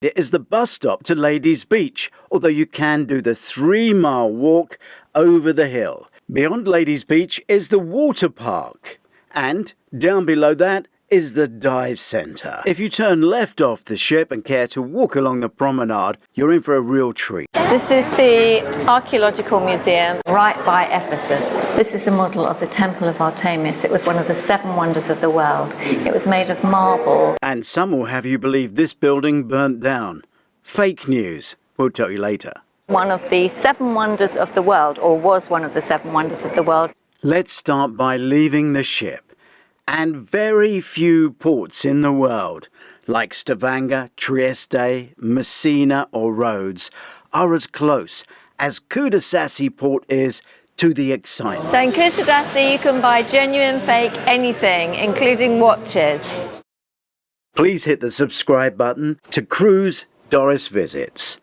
It is the bus stop to Ladies Beach, although you can do the 3-mile walk over the hill. Beyond Ladies Beach is the water park, and down below that is the dive centre. If you turn left off the ship and care to walk along the promenade, you're in for a real treat. This is the Archaeological Museum right by Ephesus. This is a model of the Temple of Artemis. It was one of the 7 wonders of the world. It was made of marble. And some will have you believe this building burnt down. Fake news. We'll tell you later. One of the 7 wonders of the world, or was one of the 7 wonders of the world. Let's start by leaving the ship. And very few ports in the world, like Stavanger, Trieste, Messina or Rhodes, are as close as Kusadasi port is to the excitement. So in Kusadasi you can buy genuine, fake, anything, including watches. Please hit the subscribe button to Cruise Doris Visits.